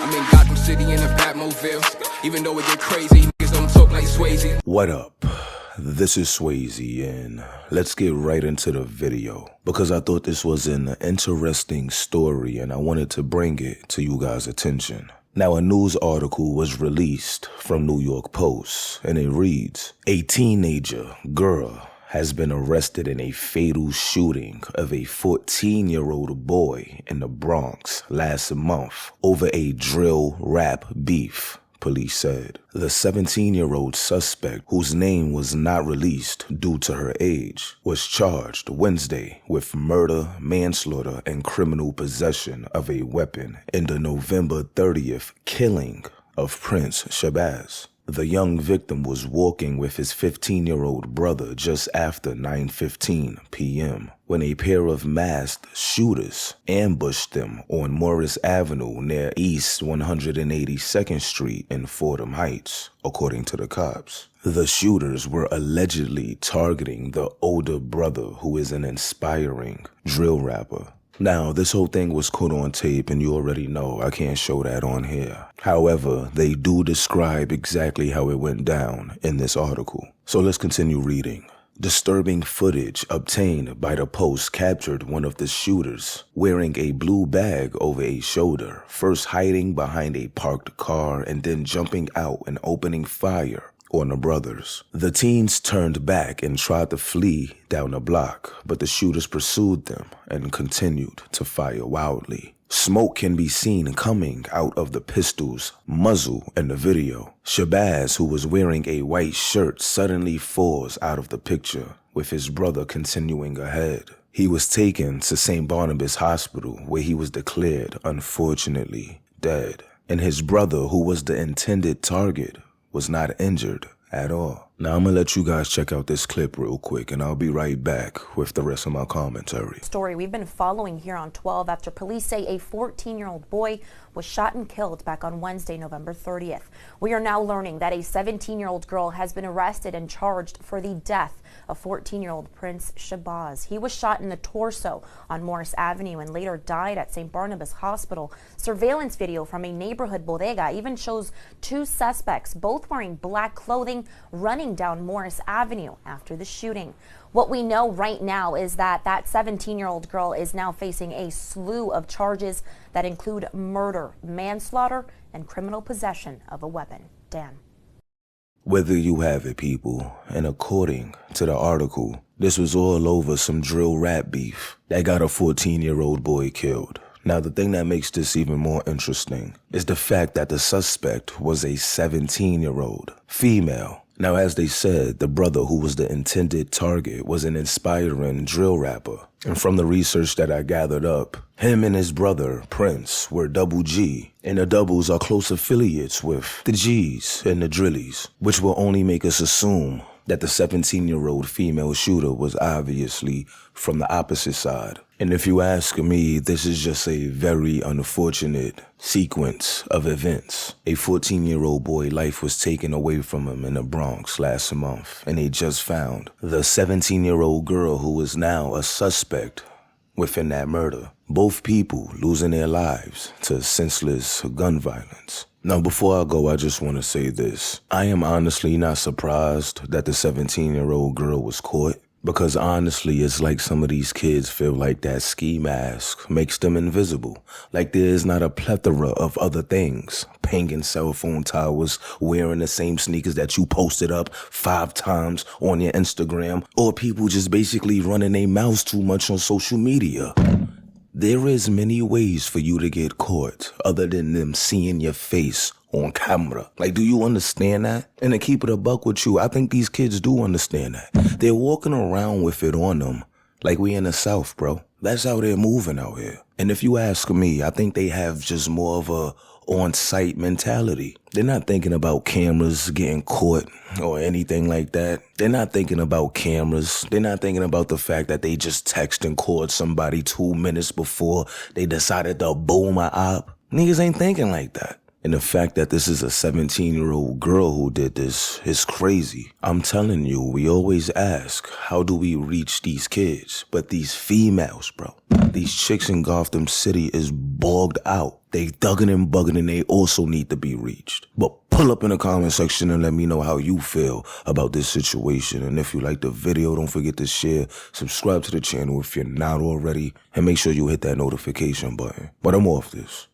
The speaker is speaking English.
I'm in Gotham City in a Batmobile. Even though it get crazy, niggas don't talk like Swayze. What up? This is Swayze, and let's get right into the video because I thought this was an interesting story and I wanted to bring it to you guys' attention. Now, a news article was released from New York Post, and it reads, a teenager girl has been arrested in a fatal shooting of a 14-year-old boy in the Bronx last month over a drill rap beef, police said. The 17-year-old suspect, whose name was not released due to her age, was charged Wednesday with murder, manslaughter, and criminal possession of a weapon in the November 30th killing of Prince Shabazz. The young victim was walking with his 15-year-old brother just after 9:15 p.m. when a pair of masked shooters ambushed them on Morris Avenue near East 182nd Street in Fordham Heights, according to the cops. The shooters were allegedly targeting the older brother, who is an aspiring drill rapper. Now, this whole thing was caught on tape, and you already know I can't show that on here. However, they do describe exactly how it went down in this article. So let's continue reading. Disturbing footage obtained by the Post captured one of the shooters wearing a blue bag over a shoulder, first hiding behind a parked car and then jumping out and opening fire on the brothers. The teens turned back and tried to flee down the block, but the shooters pursued them and continued to fire wildly. Smoke can be seen coming out of the pistol's muzzle in the video. Shabazz, who was wearing a white shirt, suddenly falls out of the picture, with his brother continuing ahead. He was taken to St. Barnabas Hospital, where he was declared, unfortunately, dead. And his brother, who was the intended target, was not injured at all. Now, I'm gonna let you guys check out this clip real quick, and I'll be right back with the rest of my commentary. Story we've been following here on 12 after police say a 14-year-old boy was shot and killed back on Wednesday, November 30th. We are now learning that a 17-year-old girl has been arrested and charged for the death of 14-year-old Prince Shabazz. He was shot in the torso on Morris Avenue and later died at St. Barnabas Hospital. Surveillance video from a neighborhood bodega even shows two suspects, both wearing black clothing, running down Morris Avenue after the shooting. What we know right now is that 17-year-old girl is now facing a slew of charges that include murder, manslaughter, and criminal possession of a weapon. Dan. Whether you have it, people, and according to the article, this was all over some drill rap beef that got a 14-year-old boy killed. Now, the thing that makes this even more interesting is the fact that the suspect was a 17-year-old female. Now, as they said, the brother who was the intended target was an aspiring drill rapper. And from the research that I gathered up, him and his brother, Prince, were Double G, and the doubles are close affiliates with the G's and the Drillies, which will only make us assume that the 17-year-old female shooter was obviously from the opposite side. And if you ask me, this is just a very unfortunate sequence of events. A 14-year-old boy life was taken away from him in the Bronx last month, and they just found the 17-year-old girl who is now a suspect within that murder. Both people losing their lives to senseless gun violence. Now, before I go, I just want to say this. I am honestly not surprised that the 17-year-old girl was caught, because honestly, it's like some of these kids feel like that ski mask makes them invisible. Like there is not a plethora of other things. Pinging cell phone towers, wearing the same sneakers that you posted up 5 times on your Instagram, or people just basically running their mouths too much on social media. There is many ways for you to get caught other than them seeing your face on camera. Like, do you understand that? And to keep it a buck with you, I think these kids do understand that. They're walking around with it on them like we in the South, bro. That's how they're moving out here. And if you ask me, I think they have just more of a on-site mentality. They're not thinking about cameras getting caught or anything like that. They're not thinking about cameras. They're not thinking about the fact that they just text and called somebody 2 minutes before they decided to boom a op. Niggas ain't thinking like that. And the fact that this is a 17-year-old girl who did this is crazy. I'm telling you, we always ask, how do we reach these kids? But these females, bro, these chicks in Gotham City is bogged out. They thugging and bugging and they also need to be reached. But pull up in the comment section and let me know how you feel about this situation. And if you like the video, don't forget to share, subscribe to the channel if you're not already, and make sure you hit that notification button. But I'm off this.